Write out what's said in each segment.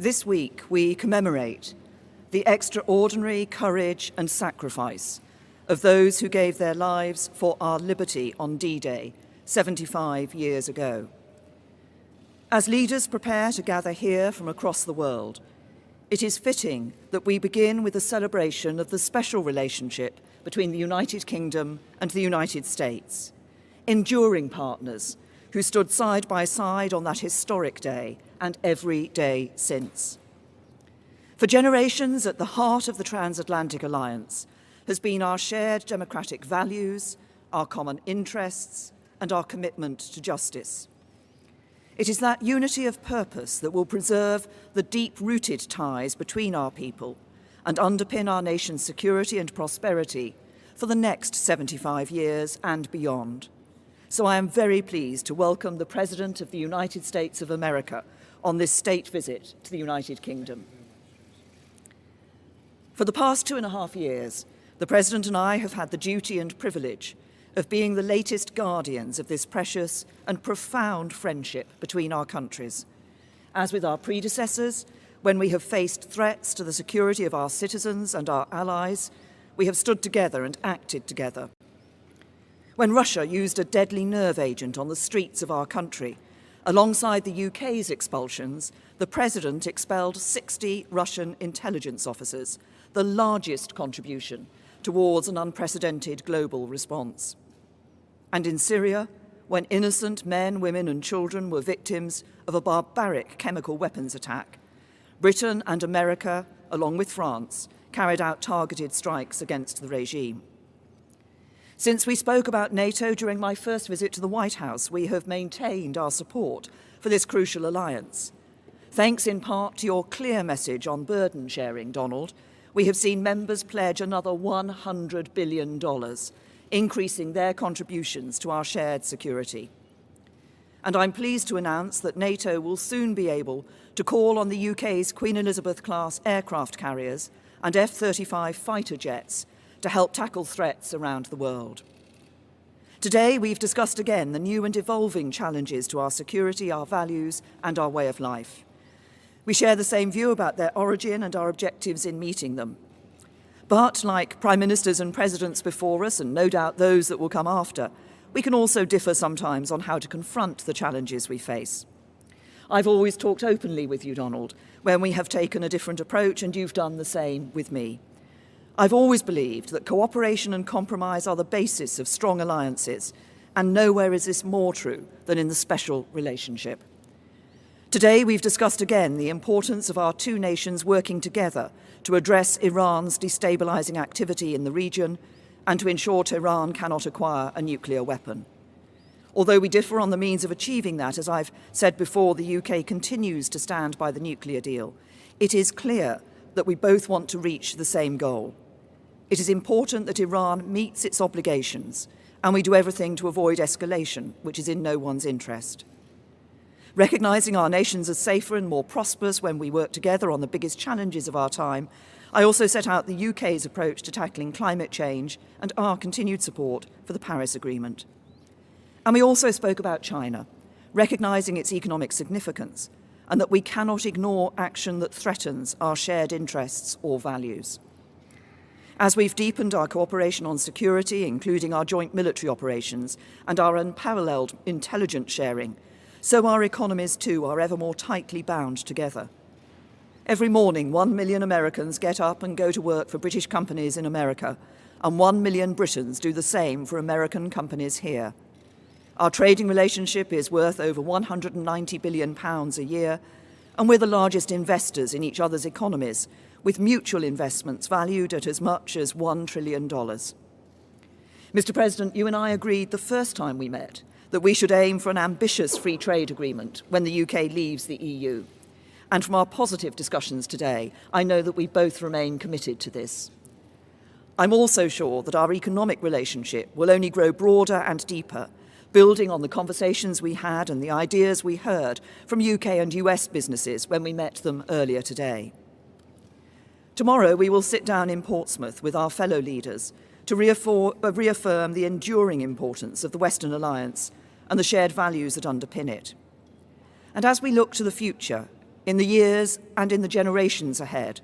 This week we commemorate the extraordinary courage and sacrifice of those who gave their lives for our liberty on D-Day 75 years ago. As leaders prepare to gather here from across the world, it is fitting that we begin with a celebration of the special relationship between the United Kingdom and the United States, enduring partners who stood side by side on that historic day and every day since. For generations, at the heart of the transatlantic alliance has been our shared democratic values, our common interests, and our commitment to justice. It is that unity of purpose that will preserve the deep-rooted ties between our people and underpin our nation's security and prosperity for the next 75 years and beyond. So I am very pleased to welcome the President of the United States of America on this state visit to the United Kingdom. For the past 2.5 years, the President and I have had the duty and privilege of being the latest guardians of this precious and profound friendship between our countries. As with our predecessors, when we have faced threats to the security of our citizens and our allies, we have stood together and acted together. When Russia used a deadly nerve agent on the streets of our country, alongside the UK's expulsions, the President expelled 60 Russian intelligence officers, the largest contribution towards an unprecedented global response. And in Syria, when innocent men, women and children were victims of a barbaric chemical weapons attack, Britain and America, along with France, carried out targeted strikes against the regime. Since we spoke about NATO during my first visit to the White House, we have maintained our support for this crucial alliance. Thanks in part to your clear message on burden sharing, Donald, we have seen members pledge another $100 billion, increasing their contributions to our shared security. And I'm pleased to announce that NATO will soon be able to call on the UK's Queen Elizabeth-class aircraft carriers and F-35 fighter jets to help tackle threats around the world. Today, we've discussed again the new and evolving challenges to our security, our values, and our way of life. We share the same view about their origin and our objectives in meeting them. But, like prime ministers and presidents before us, and no doubt those that will come after, we can also differ sometimes on how to confront the challenges we face. I've always talked openly with you, Donald, when we have taken a different approach, and you've done the same with me. I've always believed that cooperation and compromise are the basis of strong alliances, and nowhere is this more true than in the special relationship. Today, we've discussed again the importance of our two nations working together to address Iran's destabilizing activity in the region and to ensure Tehran cannot acquire a nuclear weapon. Although we differ on the means of achieving that, as I've said before, the UK continues to stand by the nuclear deal. It is clear that we both want to reach the same goal. It is important that Iran meets its obligations, and we do everything to avoid escalation, which is in no one's interest. Recognising our nations as safer and more prosperous when we work together on the biggest challenges of our time, I also set out the UK's approach to tackling climate change and our continued support for the Paris Agreement. And we also spoke about China, recognising its economic significance, and that we cannot ignore action that threatens our shared interests or values. As we've deepened our cooperation on security, including our joint military operations and our unparalleled intelligence sharing, so our economies too are ever more tightly bound together. Every morning, 1 million Americans get up and go to work for British companies in America, and 1 million Britons do the same for American companies here. Our trading relationship is worth over £190 billion a year, and we're the largest investors in each other's economies, with mutual investments valued at as much as $1 trillion. Mr. President, you and I agreed the first time we met that we should aim for an ambitious free trade agreement when the UK leaves the EU. And from our positive discussions today, I know that we both remain committed to this. I'm also sure that our economic relationship will only grow broader and deeper, building on the conversations we had and the ideas we heard from UK and US businesses when we met them earlier today. Tomorrow, we will sit down in Portsmouth with our fellow leaders to reaffirm the enduring importance of the Western Alliance and the shared values that underpin it. And as we look to the future, In the years and in the generations ahead,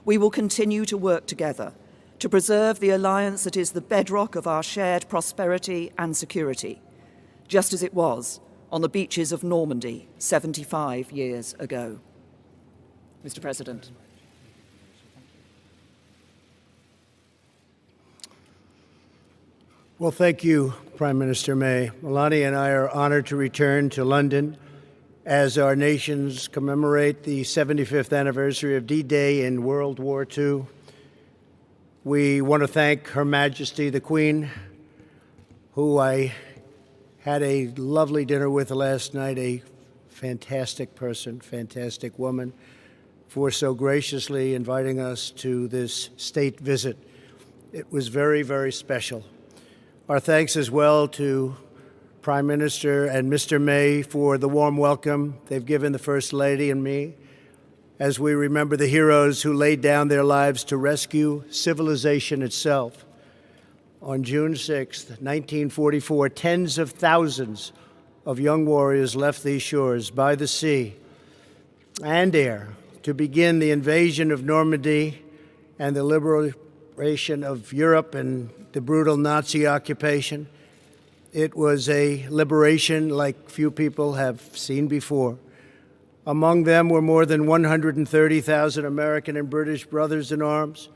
we will continue to work together to preserve the alliance that is the bedrock of our shared prosperity and security, just as it was on the beaches of Normandy 75 years ago. Mr. President. Well, thank you, Prime Minister May. Melania and I are honored to return to London as our nations commemorate the 75th anniversary of D-Day in World War II. We want to thank Her Majesty the Queen, who I had a lovely dinner with last night, a fantastic person, fantastic woman, for so graciously inviting us to this state visit. It was very, very special. Our thanks as well to Prime Minister and Mr. May for the warm welcome they've given the First Lady and me as we remember the heroes who laid down their lives to rescue civilization itself. On June 6, 1944, tens of thousands of young warriors left these shores by the sea and air to begin the invasion of Normandy and the liberation of Europe and the brutal Nazi occupation. It was a liberation like few people have seen before. Among them were more than 130,000 American and British brothers in arms.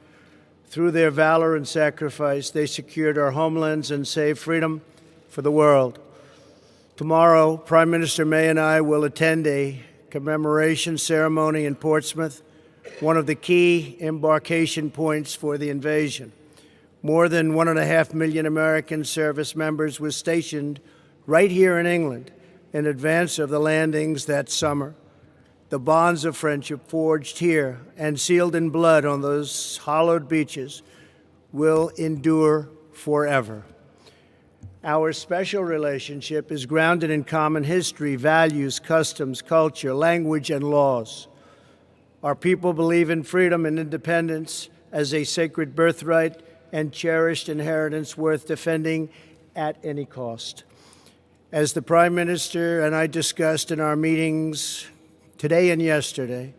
Through their valor and sacrifice, they secured our homelands and saved freedom for the world. Tomorrow, Prime Minister May and I will attend a commemoration ceremony in Portsmouth, one of the key embarkation points for the invasion. More than 1.5 million American service members were stationed right here in England in advance of the landings that summer. The bonds of friendship forged here and sealed in blood on those hallowed beaches will endure forever. Our special relationship is grounded in common history, values, customs, culture, language, and laws. Our people believe in freedom and independence as a sacred birthright and cherished inheritance worth defending at any cost. As the Prime Minister and I discussed in our meetings today and yesterday,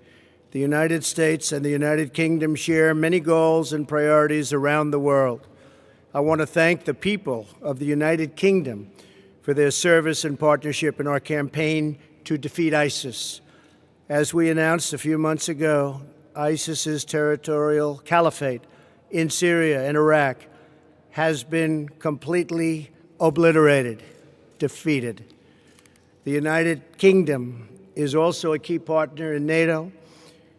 the United States and the United Kingdom share many goals and priorities around the world. I want to thank the people of the United Kingdom for their service and partnership in our campaign to defeat ISIS. As we announced a few months ago, ISIS's territorial caliphate in Syria and Iraq has been completely obliterated, defeated. The United Kingdom is also a key partner in NATO.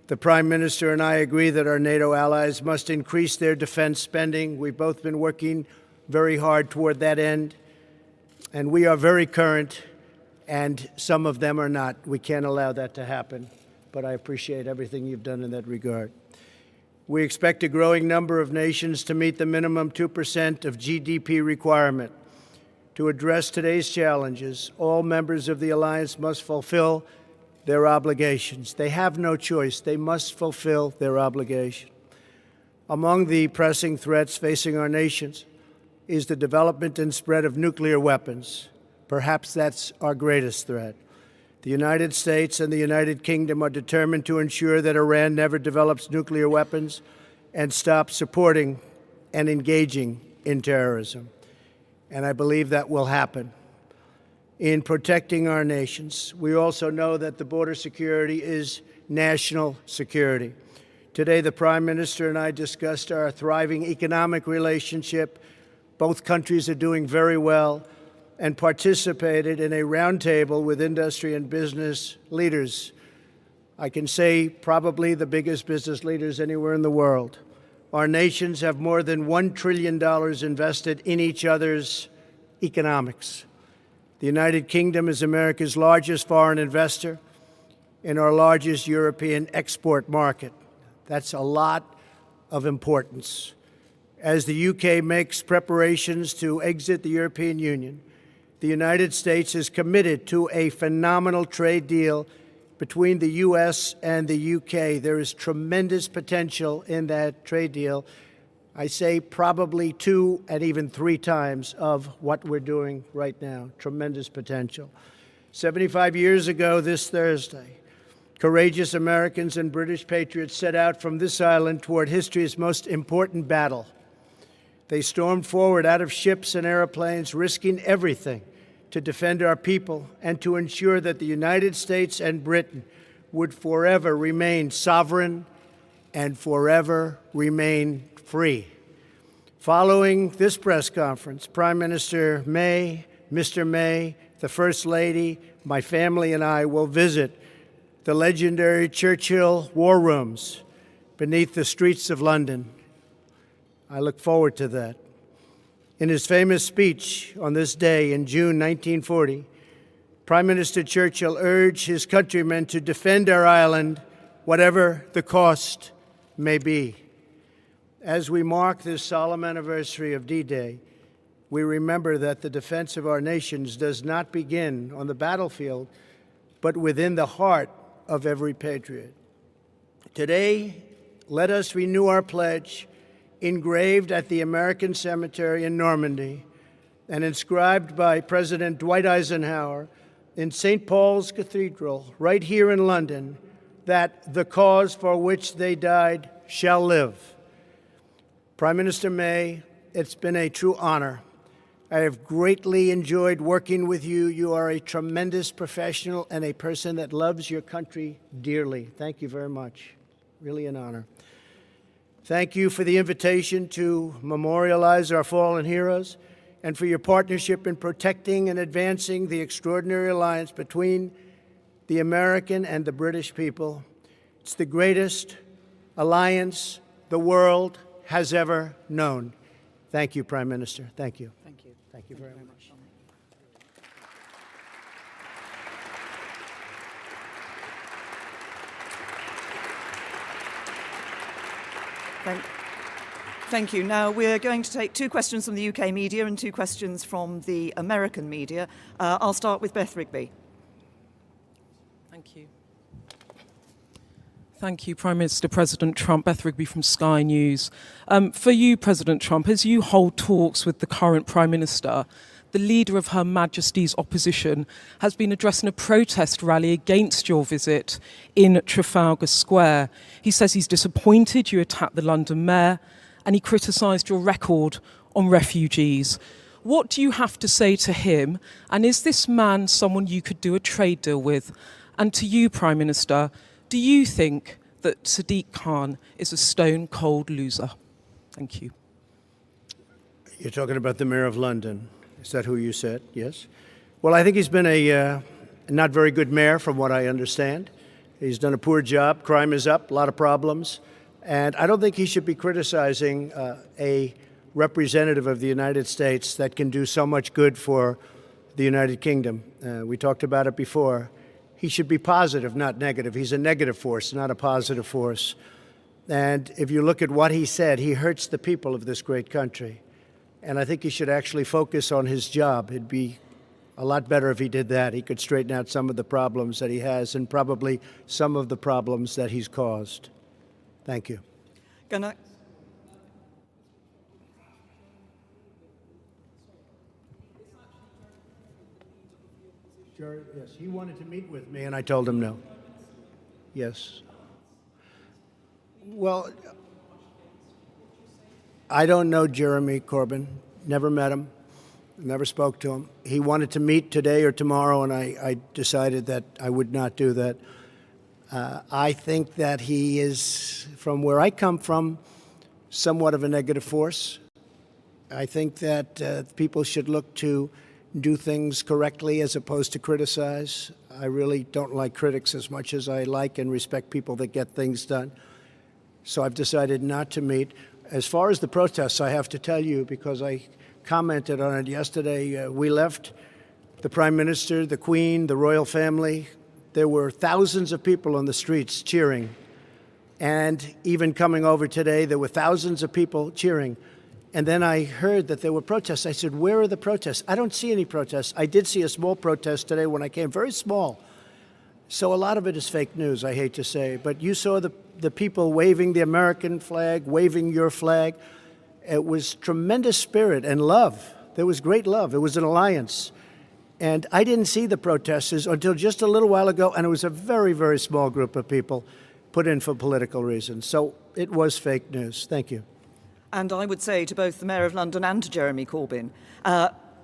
The Prime Minister and I agree that our NATO allies must increase their defense spending. We've both been working very hard toward that end, and we are very current, and some of them are not. We can't allow that to happen, but I appreciate everything you've done in that regard. We expect a growing number of nations to meet the minimum 2% of GDP requirement. To address today's challenges, all members of the alliance must fulfill their obligations. They have no choice. They must fulfill their obligation. Among the pressing threats facing our nations is the development and spread of nuclear weapons. Perhaps that's our greatest threat. The United States and the United Kingdom are determined to ensure that Iran never develops nuclear weapons and stops supporting and engaging in terrorism. And I believe that will happen. In protecting our nations, we also know that the border security is national security. Today, the Prime Minister and I discussed our thriving economic relationship. Both countries are doing very well, and participated in a roundtable with industry and business leaders. I can say probably the biggest business leaders anywhere in the world. Our nations have more than $1 trillion invested in each other's economics. The United Kingdom is America's largest foreign investor in our largest European export market. That's a lot of importance. As the UK makes preparations to exit the European Union, the United States is committed to a phenomenal trade deal between the U.S. and the UK. There is tremendous potential in that trade deal. I say probably 2 and even 3 times of what we're doing right now. Tremendous potential. 75 years ago this Thursday, Courageous Americans and British patriots set out from this island toward history's most important battle. They stormed forward out of ships and airplanes, risking everything to defend our people and to ensure that the United States and Britain would forever remain sovereign and forever remain free. Following this press conference, Prime Minister May, Mr. May, the First Lady, my family and I will visit the legendary Churchill War Rooms beneath the streets of London. I look forward to that. In his famous speech on this day in June 1940, Prime Minister Churchill urged his countrymen to defend our island, whatever the cost may be. As we mark this solemn anniversary of D-Day, we remember that the defense of our nations does not begin on the battlefield, but within the heart of every patriot. Today, let us renew our pledge, engraved at the American Cemetery in Normandy and inscribed by President Dwight Eisenhower in St. Paul's Cathedral, right here in London, that the cause for which they died shall live. Prime Minister May, it's been a true honor. I have greatly enjoyed working with you. You are a tremendous professional and a person that loves your country dearly. Thank you very much. Really an honor. Thank you for the invitation to memorialize our fallen heroes and for your partnership in protecting and advancing the extraordinary alliance between the American and the British people. It's the greatest alliance the world has ever known. Thank you, Prime Minister. Thank you. Thank you. Thank you very much. Thank you. Now we're going to take 2 questions from the UK media and 2 questions from the American media. I'll start with Beth Rigby. Thank you. Thank you, Prime Minister President Trump. Beth Rigby from Sky News. For you, President Trump, as you hold talks with the current Prime Minister, the leader of Her Majesty's opposition has been addressing a protest rally against your visit in Trafalgar Square. He says he's disappointed you attacked the London mayor, and he criticised your record on refugees. What do you have to say to him? And is this man someone you could do a trade deal with? And to you, Prime Minister, do you think that Sadiq Khan is a stone-cold loser? Thank you. You're talking about the Mayor of London. Is that who you said? Yes? Well, I think he's been a not very good mayor, from what I understand. He's done a poor job. Crime is up, a lot of problems. And I don't think he should be criticizing a representative of the United States that can do so much good for the United Kingdom. We talked about it before. He should be positive, not negative. He's a negative force, not a positive force. And if you look at what he said, he hurts the people of this great country. And I think he should actually focus on his job. It'd be a lot better if he did that. He could straighten out some of the problems that he has and probably some of the problems that he's caused. Thank you. Gonna... Yes, he wanted to meet with me, and I told him no. Yes. Well, I don't know Jeremy Corbyn. Never met him. Never spoke to him. He wanted to meet today or tomorrow, and I decided that I would not do that. I think that he is, from where I come from, somewhat of a negative force. I think that people should look to do things correctly as opposed to criticize. I really don't like critics as much as I like and respect people that get things done. So I've decided not to meet. As far as the protests, I have to tell you, because I commented on it yesterday, we left, the Prime Minister, the Queen, the royal family. There were thousands of people on the streets cheering. And even coming over today, there were thousands of people cheering. And then I heard that there were protests. I said, where are the protests? I don't see any protests. I did see a small protest today when I came, very small. So a lot of it is fake news, I hate to say. But you saw the people waving the American flag, waving your flag. It was tremendous spirit and love. There was great love. It was an alliance. And I didn't see the protesters until just a little while ago, and it was a very, very small group of people put in for political reasons. So it was fake news. Thank you. And I would say to both the Mayor of London and to Jeremy Corbyn,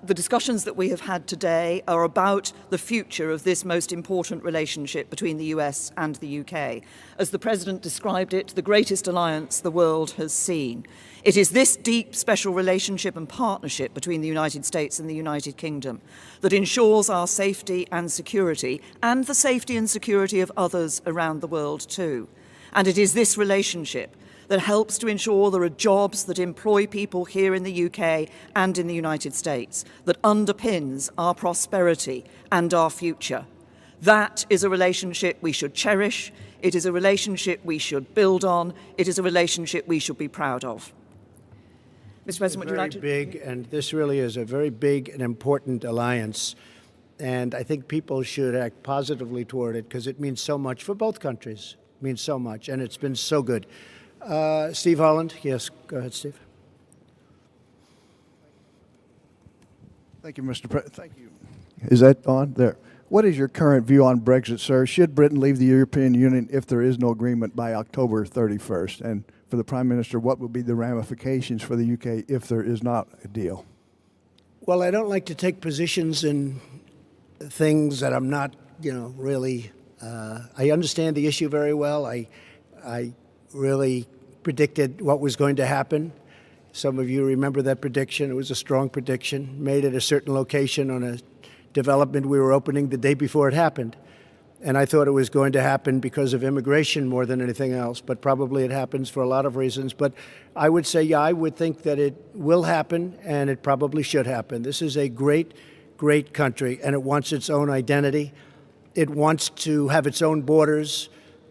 the discussions that we have had today are about the future of this most important relationship between the US and the UK. As the President described it, the greatest alliance the world has seen. It is this deep, special relationship and partnership between the United States and the United Kingdom that ensures our safety and security, and the safety and security of others around the world too. And it is this relationship that helps to ensure there are jobs that employ people here in the UK and in the United States, that underpins our prosperity and our future. That is a relationship we should cherish. It is a relationship we should build on. It is a relationship we should be proud of. Mr. President, would you like to... Big, and this really is a very big and important alliance. And I think people should act positively toward it because it means so much for both countries. It means so much, and it's been so good. Steve Holland. Yes, go ahead, Steve. Thank you, Mr. President. Thank you. Is that on? There. What is your current view on Brexit, sir? Should Britain leave the European Union if there is no agreement by October 31st? And for the Prime Minister, what would be the ramifications for the UK if there is not a deal? Well, I don't like to take positions in things that I'm not, really. I understand the issue very well. I really predicted what was going to happen. Some of you remember that prediction. It was a strong prediction, made at a certain location on a development we were opening the day before it happened. And I thought it was going to happen because of immigration more than anything else, but probably it happens for a lot of reasons. But I would say, yeah, I would think that it will happen, and it probably should happen. This is a great, great country, and it wants its own identity. It wants to have its own borders.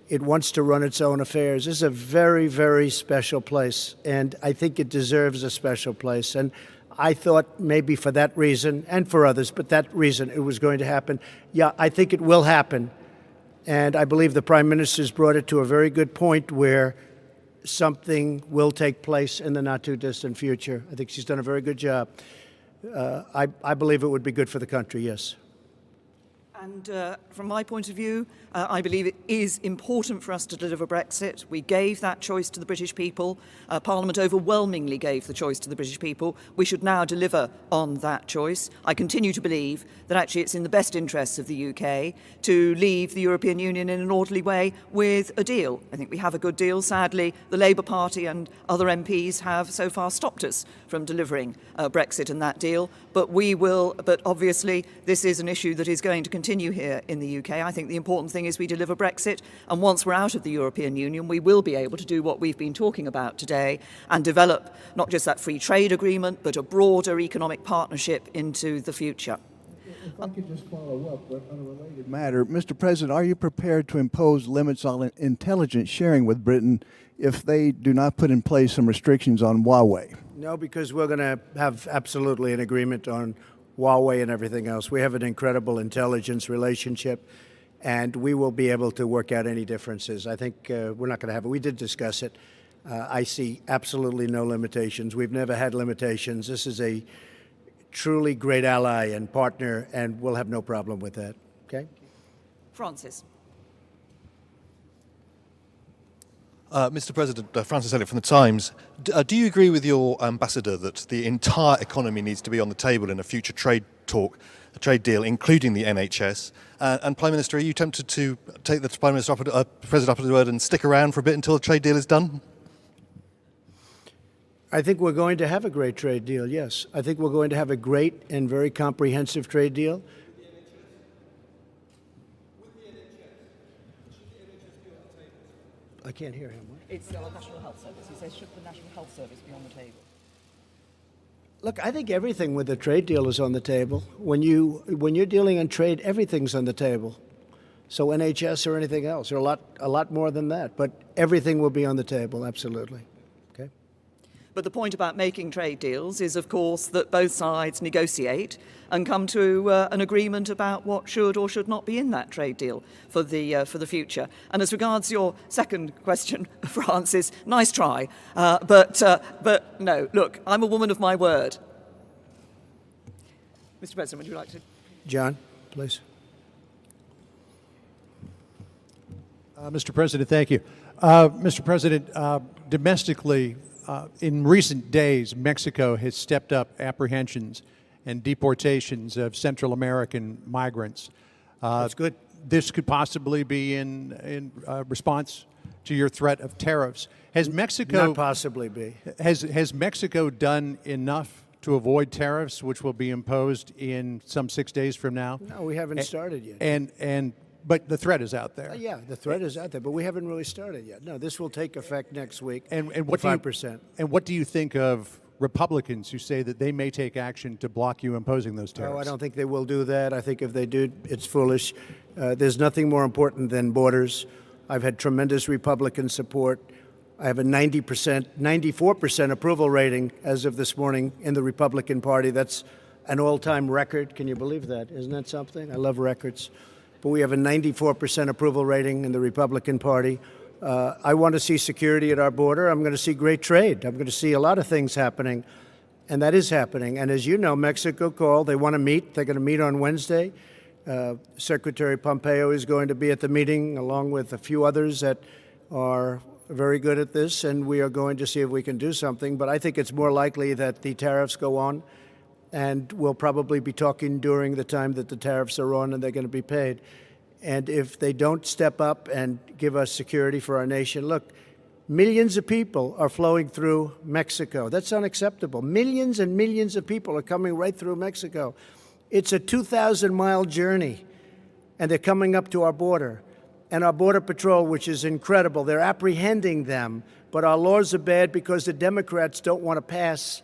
It wants to run its own affairs. This is a very, very special place, and I think it deserves a special place. And I thought maybe for that reason, and for others, but that reason it was going to happen. Yeah, I think it will happen. And I believe the Prime Minister's brought it to a very good point where something will take place in the not-too-distant future. I think she's done a very good job. I believe it would be good for the country, yes. And from my point of view, I believe it is important for us to deliver Brexit. We gave that choice to the British people. Parliament overwhelmingly gave the choice to the British people. We should now deliver on that choice. I continue to believe that actually it's in the best interests of the UK to leave the European Union in an orderly way with a deal. I think we have a good deal. Sadly, the Labour Party and other MPs have so far stopped us from delivering Brexit and that deal. But we will, but obviously this is an issue that is going to continue here in the UK. I think the important thing is we deliver Brexit, and once we're out of the European Union, we will be able to do what we've been talking about today and develop not just that free trade agreement, but a broader economic partnership into the future. If I could just follow up on a related matter. Mr. President, are you prepared to impose limits on intelligence sharing with Britain if they do not put in place some restrictions on Huawei? No, because we're going to have absolutely an agreement on Huawei and everything else. We have an incredible intelligence relationship, and we will be able to work out any differences. I think we're not going to have it. We did discuss it. I see absolutely no limitations. We've never had limitations. This is a truly great ally and partner, and we'll have no problem with that. Okay? Francis. Mr. President, Francis Elliott from The Times. Do you agree with your ambassador that the entire economy needs to be on the table in a future trade talk, a trade deal, including the NHS? And Prime Minister, are you tempted to take the Prime Minister President up at his word and stick around for a bit until the trade deal is done? I think we're going to have a great trade deal, yes. I think we're going to have a great and very comprehensive trade deal. I can't hear him. What? It's the National Health Service. He says, should the National Health Service be on the table? Look, I think everything with the trade deal is on the table. When you're dealing in trade, everything's on the table. So NHS or anything else, or a lot more than that. But everything will be on the table, absolutely. Okay. But the point about making trade deals is, of course, that both sides negotiate and come to an agreement about what should or should not be in that trade deal for the future. And as regards your second question, Francis, nice try, but no. Look, I'm a woman of my word. Mr. President, would you like to? John, please. Mr. President, thank you. Mr. President, domestically, in recent days, Mexico has stepped up apprehensions and deportations of Central American migrants. That's good. This could possibly be in response to your threat of tariffs. Has Mexico Not possibly be. has Mexico done enough to avoid tariffs, which will be imposed in some 6 days from now? No, we haven't started yet. But the threat is out there. Yeah, the threat is out there, but we haven't really started yet. No, this will take effect next week. And what do you, 5%. and what do you think of Republicans who say that they may take action to block you imposing those tariffs? Oh, I don't think they will do that. I think if they do, it's foolish. There's nothing more important than borders. I've had tremendous Republican support. I have a 94% approval rating as of this morning in the Republican Party. That's an all-time record. Can you believe that? Isn't that something? I love records. But we have a 94% approval rating in the Republican Party. I want to see security at our border. I'm going to see great trade. I'm going to see a lot of things happening, and that is happening. And as you know, Mexico called. They want to meet. They're going to meet on Wednesday. Secretary Pompeo is going to be at the meeting, along with a few others that are very good at this, and we are going to see if we can do something. But I think it's more likely that the tariffs go on, and we'll probably be talking during the time that the tariffs are on and they're going to be paid. And if they don't step up and give us security for our nation, look, millions of people are flowing through Mexico. That's unacceptable. Millions and millions of people are coming right through Mexico. It's a 2,000-mile journey, and they're coming up to our border. And our Border Patrol, which is incredible, they're apprehending them. But our laws are bad because the Democrats don't want to pass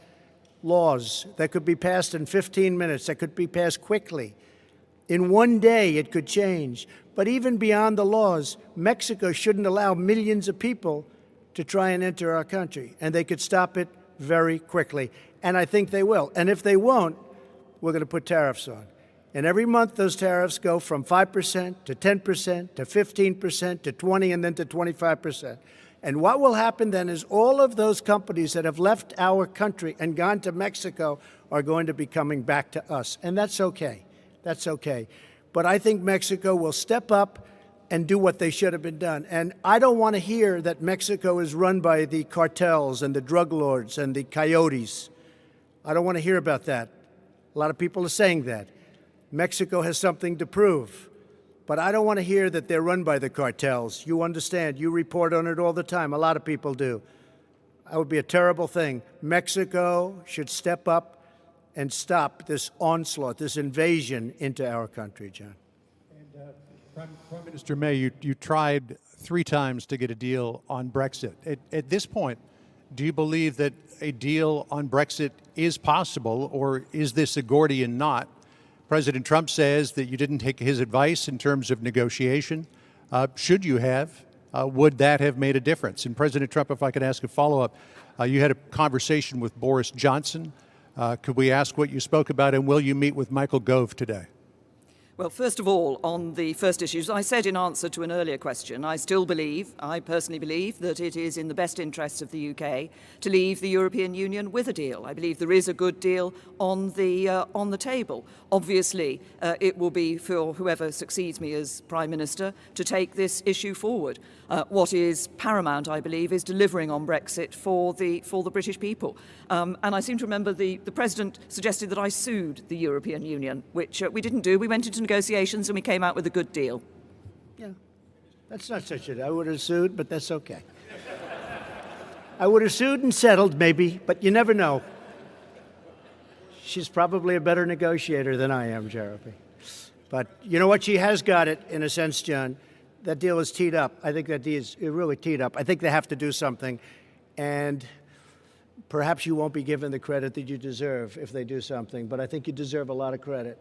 laws that could be passed in 15 minutes, that could be passed quickly. In one day, it could change. But even beyond the laws, Mexico shouldn't allow millions of people to try and enter our country. And they could stop it very quickly. And I think they will. And if they won't, we're going to put tariffs on. And every month, those tariffs go from 5% to 10% to 15% to 20% and then to 25%. And what will happen then is all of those companies that have left our country and gone to Mexico are going to be coming back to us. And that's okay. That's okay. But I think Mexico will step up and do what they should have been done. And I don't want to hear that Mexico is run by the cartels and the drug lords and the coyotes. I don't want to hear about that. A lot of people are saying that. Mexico has something to prove. But I don't want to hear that they're run by the cartels. You understand. You report on it all the time. A lot of people do. That would be a terrible thing. Mexico should step up and stop this onslaught, this invasion into our country, John. And Prime Minister May, you tried 3 times to get a deal on Brexit. At this point, do you believe that a deal on Brexit is possible, or is this a Gordian knot? President Trump says that you didn't take his advice in terms of negotiation. Should you have? Would that have made a difference? And President Trump, if I could ask a follow-up, you had a conversation with Boris Johnson. Could we ask what you spoke about, and will you meet with Michael Gove today? Well, first of all, on the first issues, I said in answer to an earlier question, I personally believe that it is in the best interests of the UK to leave the European Union with a deal. I believe there is a good deal on the table. Obviously, it will be for whoever succeeds me as Prime Minister to take this issue forward. What is paramount, I believe, is delivering on Brexit for the British people. And I seem to remember the President suggested that I sued the European Union, which we didn't do. We went into negotiations and we came out with a good deal. Yeah, that's not such a... I would have sued, but that's okay. I would have sued and settled, maybe, but you never know. She's probably a better negotiator than I am, Jeremy. But you know what? She has got it, in a sense, John. That deal is teed up. I think that deal is really teed up. I think they have to do something. And perhaps you won't be given the credit that you deserve if they do something, but I think you deserve a lot of credit.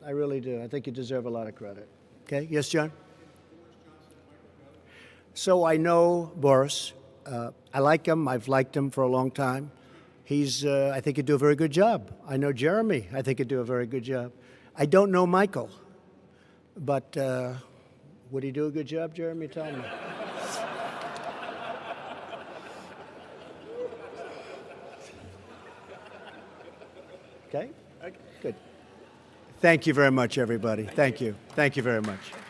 I really do. I think you deserve a lot of credit. Okay? Yes, John? So I know Boris. I like him. I've liked him for a long time. I think he'd do a very good job. I know Jeremy. I think he'd do a very good job. I don't know Michael, but would he do a good job, Jeremy? Tell me. Okay? Good. Thank you very much, everybody. Thank you. Thank you very much.